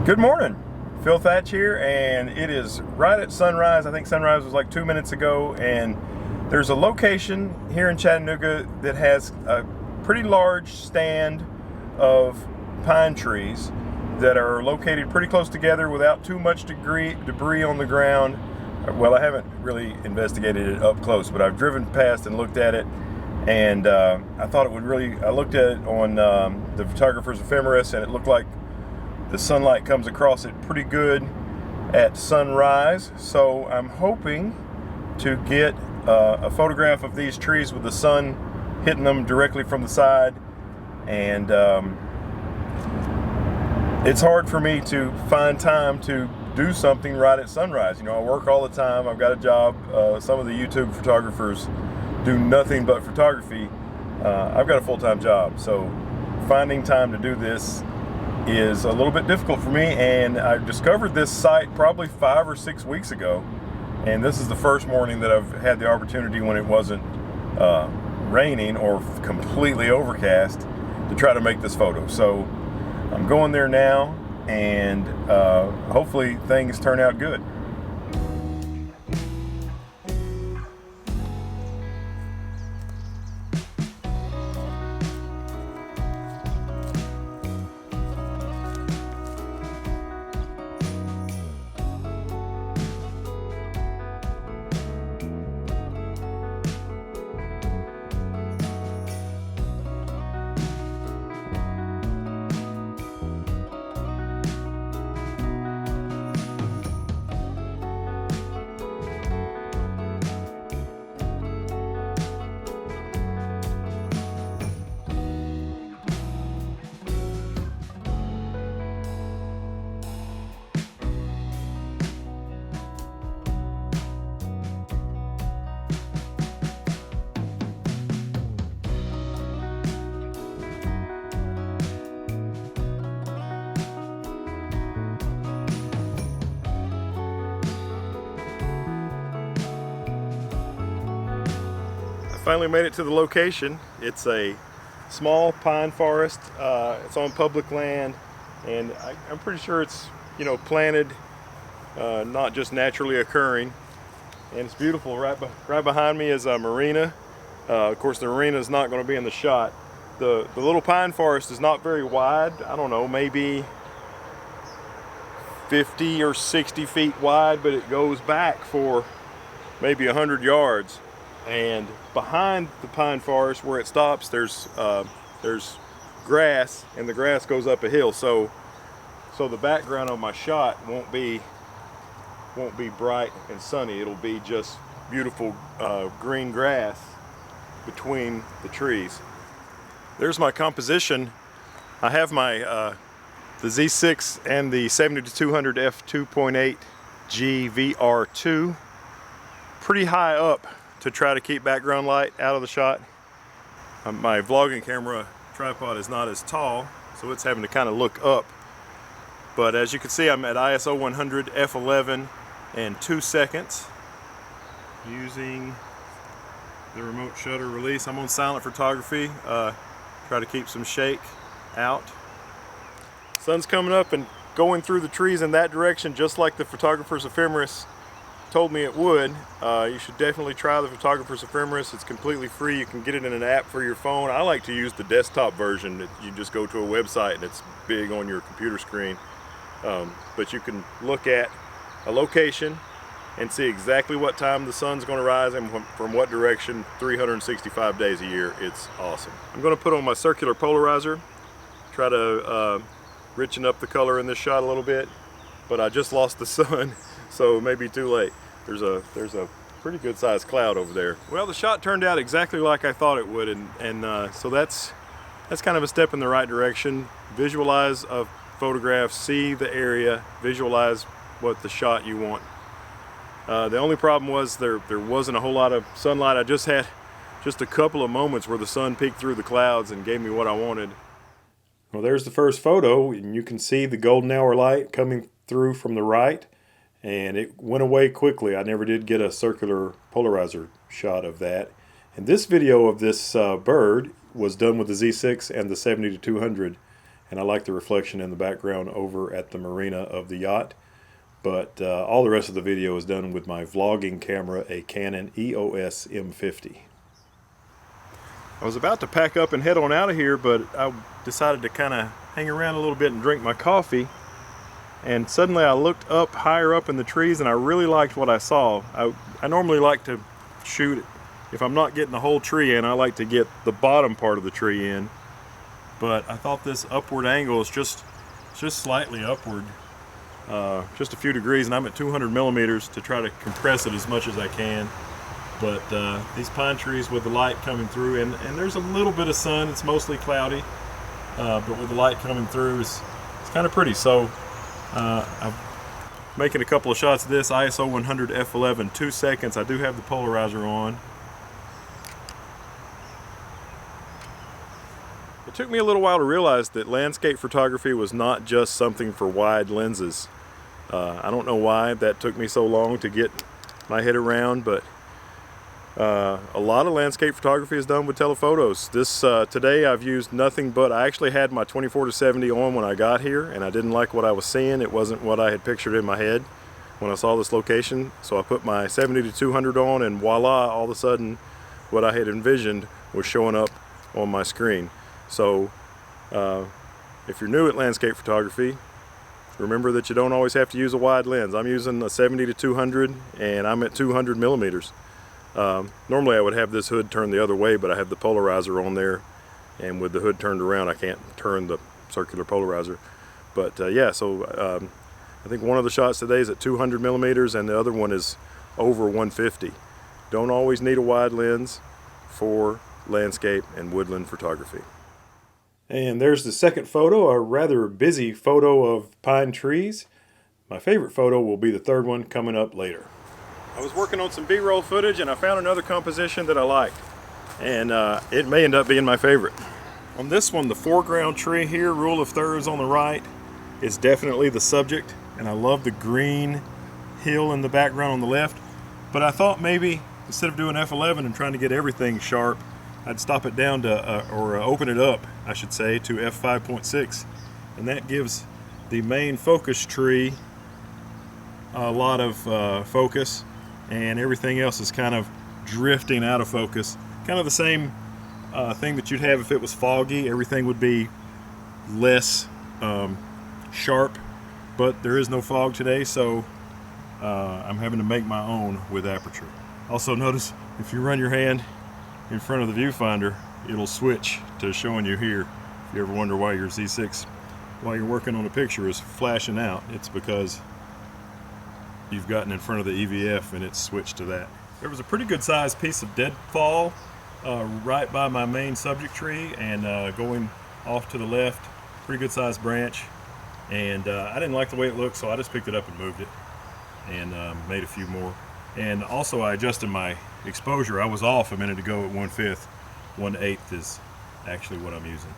Good morning, Phil Thatch here, and it is right at sunrise. I think sunrise was like 2 minutes ago, and there's a location here in Chattanooga that has a pretty large stand of pine trees that are located pretty close together without too much debris on the ground. Well, I haven't really investigated it up close, but I've driven past and looked at it, and I thought it would really, I looked at it on the photographer's ephemeris, and it looked like the sunlight comes across it pretty good at sunrise. So I'm hoping to get a photograph of these trees with the sun hitting them directly from the side. And it's hard for me to find time to do something right at sunrise. You know, I work all the time. I've got a job. Some of the YouTube photographers do nothing but photography. I've got a full-time job, so finding time to do this is a little bit difficult for me, and I discovered this site probably 5 or 6 weeks ago, and this is the first morning that I've had the opportunity, when it wasn't raining or completely overcast, to try to make this photo. So I'm going there now, and hopefully things turn out good. Finally made it to the location. It's a small pine forest. It's on public land, and I'm pretty sure it's, you know, planted, not just naturally occurring. And it's beautiful. Right behind me is a marina. Of course, the marina is not going to be in the shot. The little pine forest is not very wide. I don't know, maybe 50 or 60 feet wide, but it goes back for maybe 100 yards. And behind the pine forest, where it stops, there's grass, and the grass goes up a hill. So the background of my shot won't be bright and sunny. It'll be just beautiful green grass between the trees. There's my composition. I have my the Z6 and the 70-200 f2.8 G VR2 pretty high up to try to keep background light out of the shot. My vlogging camera tripod is not as tall, so it's having to kind of look up. But as you can see, I'm at ISO 100 f11 and 2 seconds using the remote shutter release. I'm on silent photography, try to keep some shake out. Sun's coming up and going through the trees in that direction, just like the photographer's ephemeris told me it would. You should definitely try the photographer's ephemeris. It's completely free. You can get it in an app for your phone. I like to use the desktop version. You just go to a website and it's big on your computer screen. But you can look at a location and see exactly what time the sun's going to rise and from what direction, 365 days a year. It's awesome. I'm going to put on my circular polarizer, try to richen up the color in this shot a little bit, but I just lost the sun, so it may be too late. There's a pretty good sized cloud over there. Well, the shot turned out exactly like I thought it would, and so that's kind of a step in the right direction. Visualize a photograph, see the area, visualize what the shot you want. The only problem was there wasn't a whole lot of sunlight. I just had a couple of moments where the sun peeked through the clouds and gave me what I wanted. Well, there's the first photo, and you can see the golden hour light coming through from the right, and it went away quickly. I never did get a circular polarizer shot of that. And this video of this bird was done with the Z6 and the 70-200 and I like the reflection in the background over at the marina of the yacht. But all the rest of the video is done with my vlogging camera, a Canon EOS M50. I was about to pack up and head on out of here, but I decided to kind of hang around a little bit and drink my coffee. And suddenly I looked up higher up in the trees, and I really liked what I saw. I normally like to shoot it. If I'm not getting the whole tree in, I like to get the bottom part of the tree in. But I thought this upward angle is just slightly upward, just a few degrees, and I'm at 200 millimeters to try to compress it as much as I can. But these pine trees with the light coming through, and there's a little bit of sun, it's mostly cloudy, but with the light coming through, it's kind of pretty. So I'm making a couple of shots of this, ISO 100 f11, 2 seconds. I do have the polarizer on. It took me a little while to realize that landscape photography was not just something for wide lenses. I don't know why that took me so long to get my head around, but a lot of landscape photography is done with telephotos. Today I've used nothing but, I actually had my 24-70 on when I got here, and I didn't like what I was seeing. It wasn't what I had pictured in my head when I saw this location. So I put my 70-200 on, and voila, all of a sudden what I had envisioned was showing up on my screen. So if you're new at landscape photography, remember that you don't always have to use a wide lens. I'm using a 70-200, and I'm at 200 millimeters. Normally I would have this hood turned the other way, but I have the polarizer on there, and with the hood turned around I can't turn the circular polarizer. But yeah, so I think one of the shots today is at 200 millimeters and the other one is over 150. Don't always need a wide lens for landscape and woodland photography. And there's the second photo, a rather busy photo of pine trees. My favorite photo will be the third one coming up later. I was working on some B-roll footage and I found another composition that I liked, and it may end up being my favorite. On this one, the foreground tree here, rule of thirds on the right, is definitely the subject, and I love the green hill in the background on the left. But I thought maybe instead of doing f11 and trying to get everything sharp, I'd stop it down to, open it up, I should say, to f5.6, and that gives the main focus tree a lot of focus, and everything else is kind of drifting out of focus. Kind of the same thing that you'd have if it was foggy. Everything would be less sharp, but there is no fog today, so I'm having to make my own with aperture. Also notice if you run your hand in front of the viewfinder, it'll switch to showing you here. If you ever wonder why your Z6, while you're working on a picture, is flashing out, it's because you've gotten in front of the EVF and it's switched to that. There was a pretty good sized piece of deadfall right by my main subject tree, and going off to the left, pretty good sized branch, and I didn't like the way it looked, so I just picked it up and moved it and made a few more. And also I adjusted my exposure. I was off a minute ago at 1/5. 1/8 is actually what I'm using.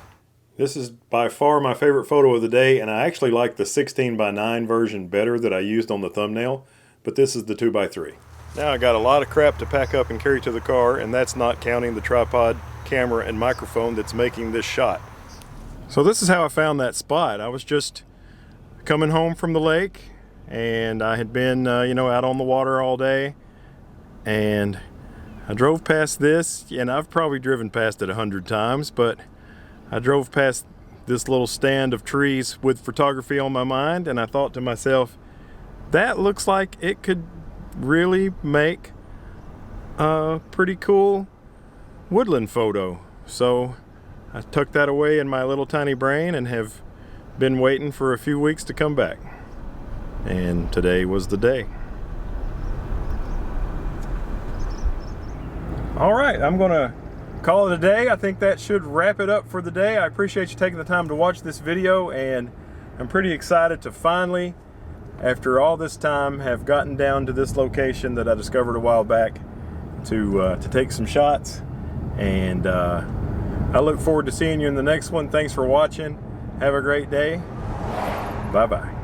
This is by far my favorite photo of the day, and I actually like the 16:9 version better that I used on the thumbnail, but this is the 2:3. Now I got a lot of crap to pack up and carry to the car, and that's not counting the tripod, camera, and microphone that's making this shot. So this is how I found that spot. I was just coming home from the lake, and I had been out on the water all day, and I drove past this, and I've probably driven past it 100 times, but I drove past this little stand of trees with photography on my mind, and I thought to myself, that looks like it could really make a pretty cool woodland photo. So I tucked that away in my little tiny brain and have been waiting for a few weeks to come back. And today was the day. All right, I'm gonna call it a day. I think that should wrap it up for the day. I appreciate you taking the time to watch this video, and I'm pretty excited to finally, after all this time, have gotten down to this location that I discovered a while back to take some shots. And I look forward to seeing you in the next one. Thanks for watching. Have a great day. Bye-bye.